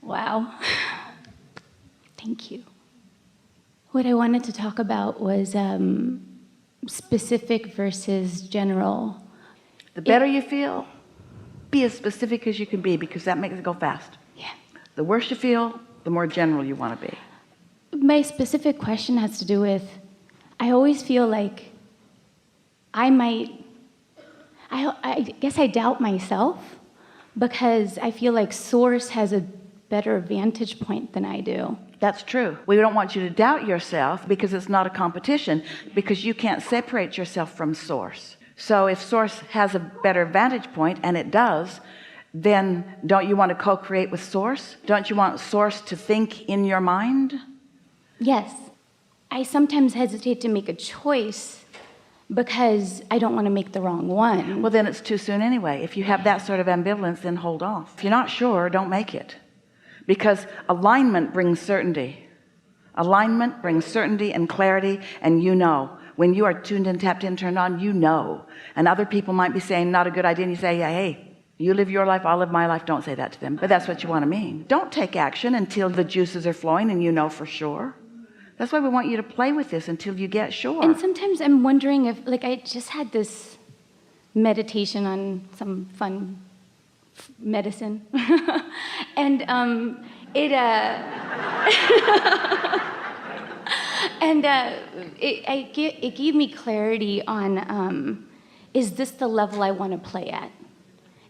Wow. Thank you. What I wanted to talk about was specific versus general. The better you feel, be as specific as you can be, because that makes it go fast. Yeah. The worse you feel, the more general you want to be. My specific question has to do with, I always feel like I guess I doubt myself because I feel like Source has a better vantage point than I do. That's true. We don't want you to doubt yourself because it's not a competition, because you can't separate yourself from Source. So if Source has a better vantage point, and it does, then don't you want to co-create with Source? Don't you want Source to think in your mind? Yes. I sometimes hesitate to make a choice because I don't want to make the wrong one. Well, then it's too soon anyway. If you have that sort of ambivalence, then hold off. If you're not sure, don't make it. Because alignment brings certainty. Alignment brings certainty and clarity, and you know. When you are tuned in, tapped in, turned on, you know. And other people might be saying, not a good idea, and you say, yeah, hey, you live your life, I'll live my life. Don't say that to them, but that's what you want to mean. Don't take action until the juices are flowing and you know for sure. That's why we want you to play with this until you get sure. And sometimes I'm wondering if, like, I just had this meditation on some fun medicine, and it gave me clarity on, is this the level I want to play at?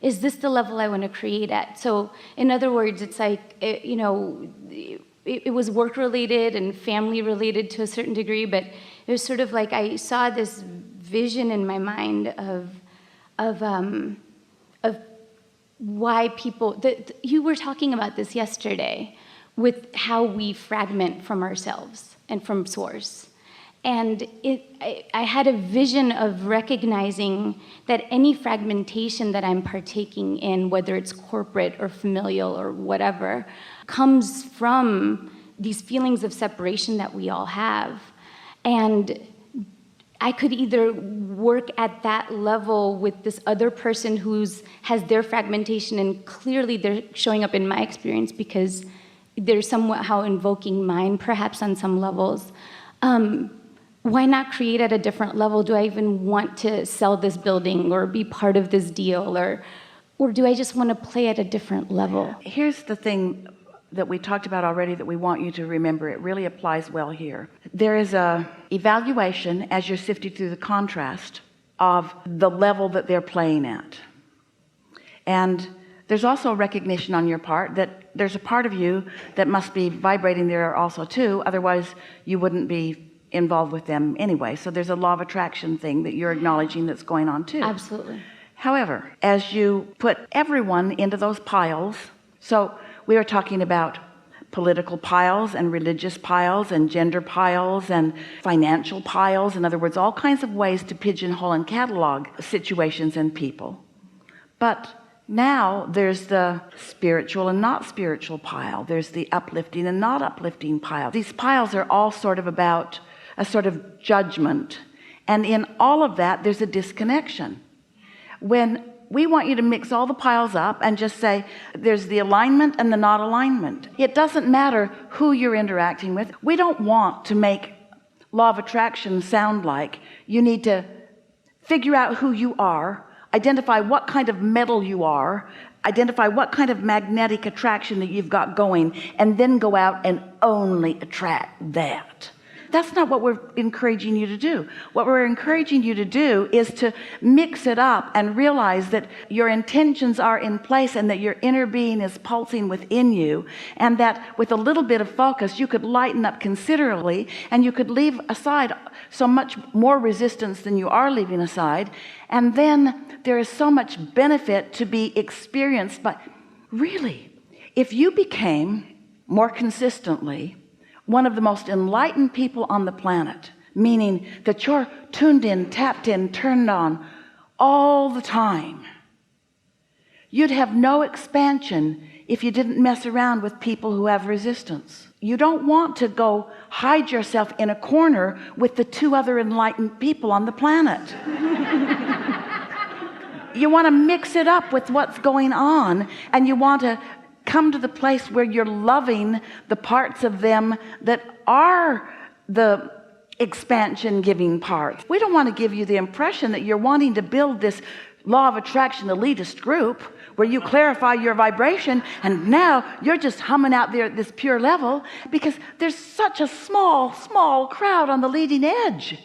Is this the level I want to create at? So in other words, it's like, it was work related and family related to a certain degree, but it was sort of like I saw this vision in my mind of why people, you were talking about this yesterday with how we fragment from ourselves and from Source. And I had a vision of recognizing that any fragmentation that I'm partaking in, whether it's corporate or familial or whatever, comes from these feelings of separation that we all have. And I could either work at that level with this other person has their fragmentation, and clearly they're showing up in my experience because they're somehow invoking mine, perhaps on some levels. Why not create at a different level? Do I even want to sell this building or be part of this deal, or do I just want to play at a different level? Here's the thing that we talked about already that we want you to remember. It really applies well here. There is a evaluation as you're sifting through the contrast of the level that they're playing at. And there's also recognition on your part that there's a part of you that must be vibrating there also too, otherwise you wouldn't be involved with them anyway. So there's a law of attraction thing that you're acknowledging that's going on too. Absolutely. However, as you put everyone into those piles, so we are talking about political piles and religious piles and gender piles and financial piles. In other words, all kinds of ways to pigeonhole and catalog situations and people. But now there's the spiritual and not spiritual pile. There's the uplifting and not uplifting pile. These piles are all sort of about a sort of judgment. And in all of that, there's a disconnection. When we want you to mix all the piles up and just say there's the alignment and the not alignment. It doesn't matter who you're interacting with. We don't want to make law of attraction sound like you need to figure out who you are, identify what kind of metal you are, identify what kind of magnetic attraction that you've got going, and then go out and only attract that. That's not what we're encouraging you to do. What we're encouraging you to do is to mix it up and realize that your intentions are in place and that your inner being is pulsing within you, and that with a little bit of focus you could lighten up considerably, and you could leave aside so much more resistance than you are leaving aside. And then there is so much benefit to be experienced. But really, if you became more consistently one of the most enlightened people on the planet, meaning that you're tuned in, tapped in, turned on all the time, you'd have no expansion if you didn't mess around with people who have resistance. You don't want to go hide yourself in a corner with the two other enlightened people on the planet. You want to mix it up with what's going on, and you want to come to the place where you're loving the parts of them that are the expansion giving parts. We don't want to give you the impression that you're wanting to build this law of attraction elitist group where you clarify your vibration and now you're just humming out there at this pure level, because there's such a small crowd on the leading edge.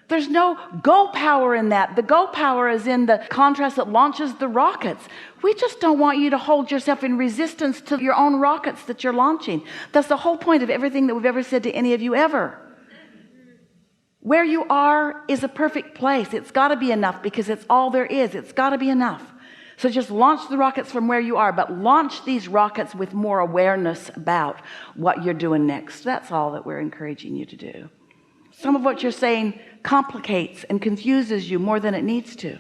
There's no go power in that. The go power is in the contrast that launches the rockets. We just don't want you to hold yourself in resistance to your own rockets that you're launching. That's the whole point of everything that we've ever said to any of you ever. Where you are is a perfect place. It's got to be enough, because it's all there is. It's got to be enough. So just launch the rockets from where you are, but launch these rockets with more awareness about what you're doing next. That's all that we're encouraging you to do. Some of what you're saying complicates and confuses you more than it needs to.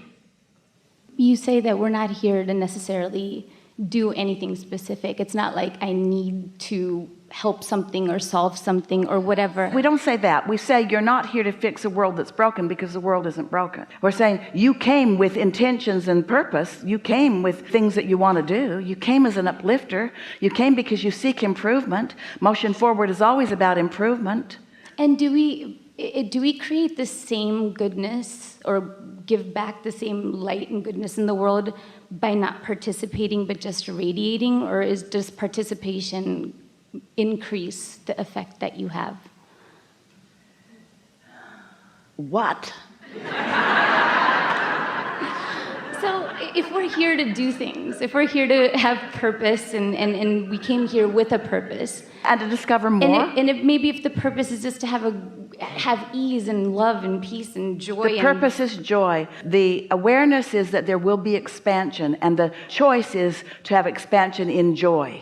You say that we're not here to necessarily do anything specific. It's not like I need to help something or solve something or whatever. We don't say that. We say you're not here to fix a world that's broken, because the world isn't broken. We're saying you came with intentions and purpose. You came with things that you want to do. You came as an uplifter. You came because you seek improvement. Motion forward is always about improvement. And do we create the same goodness or give back the same light and goodness in the world by not participating but just radiating, or does participation increase the effect that you have? What? So if we're here to do things, if we're here to have purpose, and we came here with a purpose, and to discover more, and maybe if the purpose is just to have ease and love and peace and joy. The purpose is joy. The awareness is that there will be expansion, and the choice is to have expansion in joy.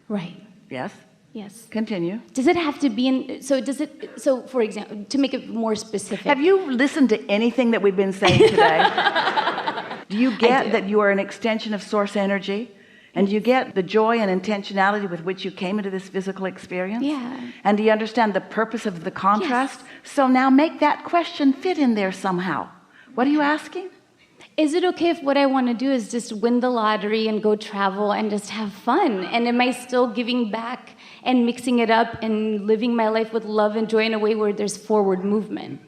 Right. Yes? Yes. Continue. Does it have to be in, so for example, to make it more specific. Have you listened to anything that we've been saying today? Do you get that you are an extension of source energy? And do you get the joy and intentionality with which you came into this physical experience? Yeah. And do you understand the purpose of the contrast? Yes. So now make that question fit in there somehow. What are you asking? Is it okay if what I want to do is just win the lottery and go travel and just have fun? And am I still giving back and mixing it up and living my life with love and joy in a way where there's forward movement?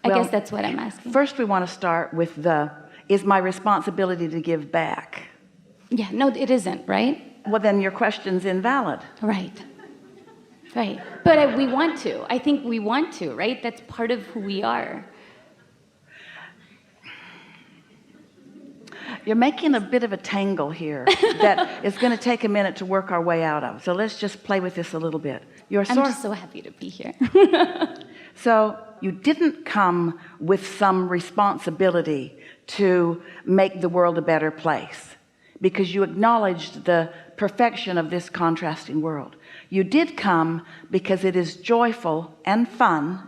I guess that's what I'm asking. First, we want to start with is my responsibility to give back? Yeah, no, it isn't, right? Well, then your question's invalid. Right. Right. But we want to. I think we want to, right? That's part of who we are. You're making a bit of a tangle here that is going to take a minute to work our way out of. So let's just play with this a little bit. I'm just so happy to be here. So you didn't come with some responsibility to make the world a better place, because you acknowledged the perfection of this contrasting world. You did come because it is joyful and fun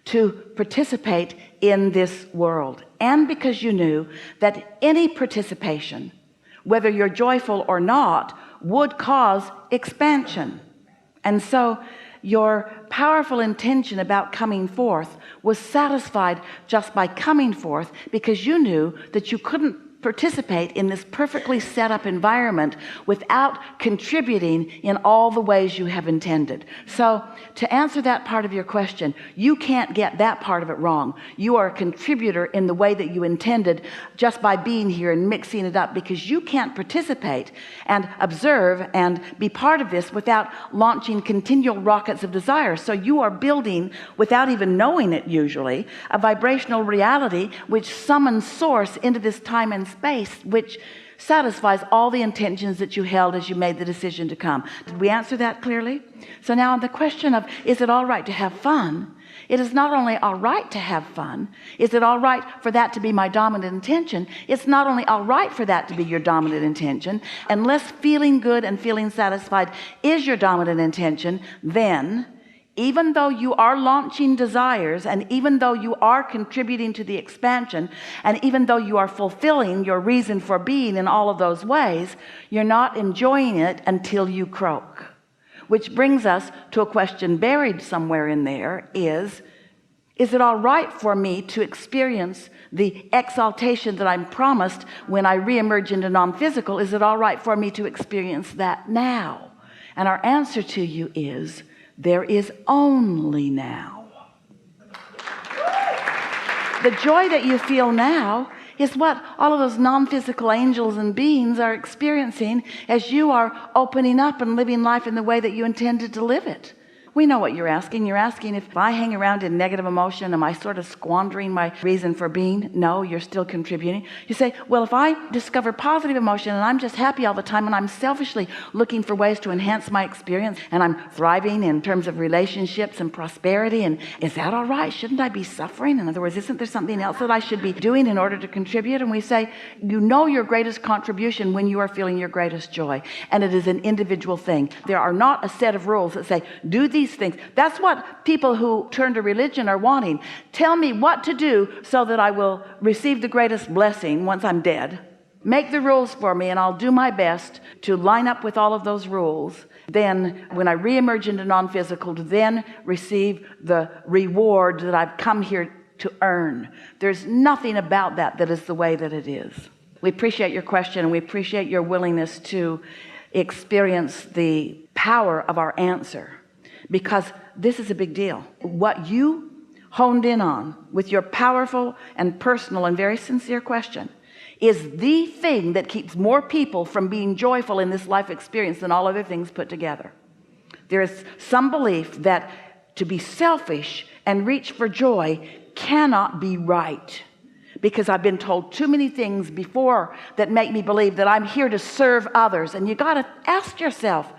to participate in this world, and because you knew that any participation, whether you're joyful or not, would cause expansion. And so your powerful intention about coming forth was satisfied just by coming forth, because you knew that you couldn't participate in this perfectly set up environment without contributing in all the ways you have intended. So to answer that part of your question, you can't get that part of it wrong. You are a contributor in the way that you intended just by being here and mixing it up, because you can't participate and observe and be part of this without launching continual rockets of desire. So you are building, without even knowing it usually, a vibrational reality which summons source into this time and space, which satisfies all the intentions that you held as you made the decision to come. Did we answer that clearly? So now on the question of, is it all right to have fun? It is not only all right to have fun. Is it all right for that to be my dominant intention? It's not only all right for that to be your dominant intention. Unless feeling good and feeling satisfied is your dominant intention, then even though you are launching desires, and even though you are contributing to the expansion, and even though you are fulfilling your reason for being in all of those ways, you're not enjoying it until you croak. Which brings us to a question buried somewhere in there is, Is it all right for me to experience the exaltation that I'm promised when I reemerge into non-physical? Is it all right for me to experience that now? And our answer to you is, there is only now. The joy that you feel now is what all of those non-physical angels and beings are experiencing as you are opening up and living life in the way that you intended to live it. We know what you're asking. You're asking, if I hang around in negative emotion, am I sort of squandering my reason for being? No, you're still contributing. You say, well, if I discover positive emotion and I'm just happy all the time and I'm selfishly looking for ways to enhance my experience and I'm thriving in terms of relationships and prosperity, and is that all right? Shouldn't I be suffering? In other words, isn't there something else that I should be doing in order to contribute? And we say, you know your greatest contribution when you are feeling your greatest joy. And it is an individual thing. There are not a set of rules that say, do these things. That's what people who turn to religion are wanting. Tell me what to do so that I will receive the greatest blessing once I'm dead. Make the rules for me and I'll do my best to line up with all of those rules. Then when I reemerge into non-physical, to then receive the reward that I've come here to earn. There's nothing about that that is the way that it is. We appreciate your question, and we appreciate your willingness to experience the power of our answer. Because this is a big deal. What you honed in on with your powerful and personal and very sincere question is the thing that keeps more people from being joyful in this life experience than all other things put together. There is some belief that to be selfish and reach for joy cannot be right, because I've been told too many things before that make me believe that I'm here to serve others. And you got to ask yourself,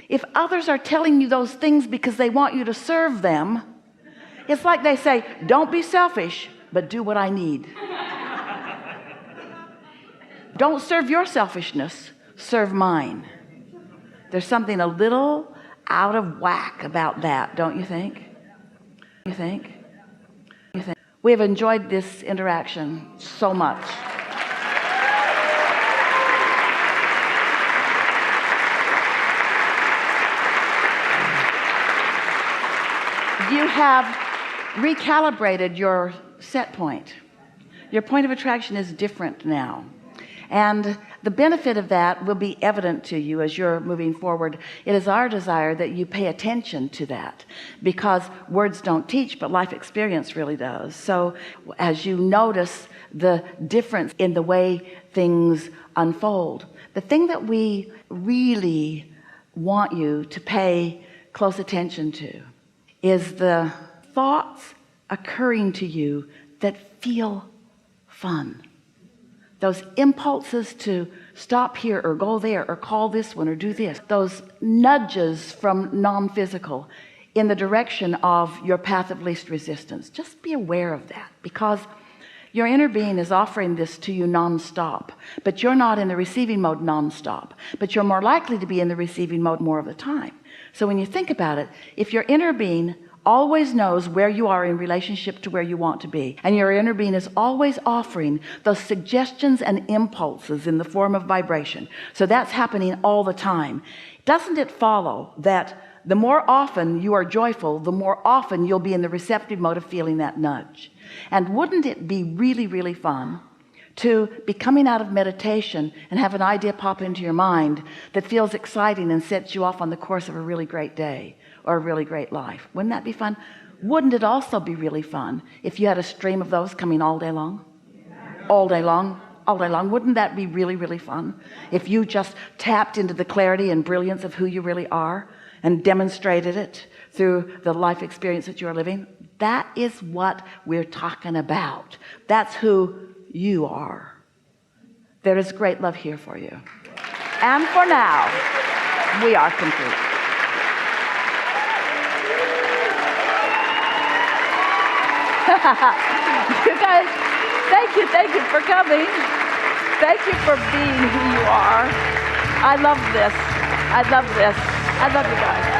if others are telling you those things because they want you to serve them, it's like they say, don't be selfish, but do what I need. Don't serve your selfishness, serve mine. There's something a little out of whack about that, don't you think? You think? We have enjoyed this interaction so much. You have recalibrated your set point. Your point of attraction is different now. And the benefit of that will be evident to you as you're moving forward. It is our desire that you pay attention to that, because words don't teach, but life experience really does. So as you notice the difference in the way things unfold, the thing that we really want you to pay close attention to is the thoughts occurring to you that feel fun. Those impulses to stop here or go there or call this one or do this. Those nudges from non-physical in the direction of your path of least resistance. Just be aware of that, because your inner being is offering this to you non-stop, but you're not in the receiving mode non-stop, but you're more likely to be in the receiving mode more of the time. So when you think about it, if your inner being always knows where you are in relationship to where you want to be, and your inner being is always offering those suggestions and impulses in the form of vibration, so that's happening all the time, doesn't it follow that the more often you are joyful, the more often you'll be in the receptive mode of feeling that nudge? And wouldn't it be really, really fun to be coming out of meditation and have an idea pop into your mind that feels exciting and sets you off on the course of a really great day or a really great life? Wouldn't that be fun? Wouldn't it also be really fun if you had a stream of those coming all day long? All day long? All day long. Wouldn't that be really, really fun if you just tapped into the clarity and brilliance of who you really are and demonstrated it through the life experience that you're living? That is what we're talking about. That's who you are. There is great love here for you. And for now, we are complete. You guys, thank you for coming. Thank you for being who you are. I love this. I love this. I love you guys.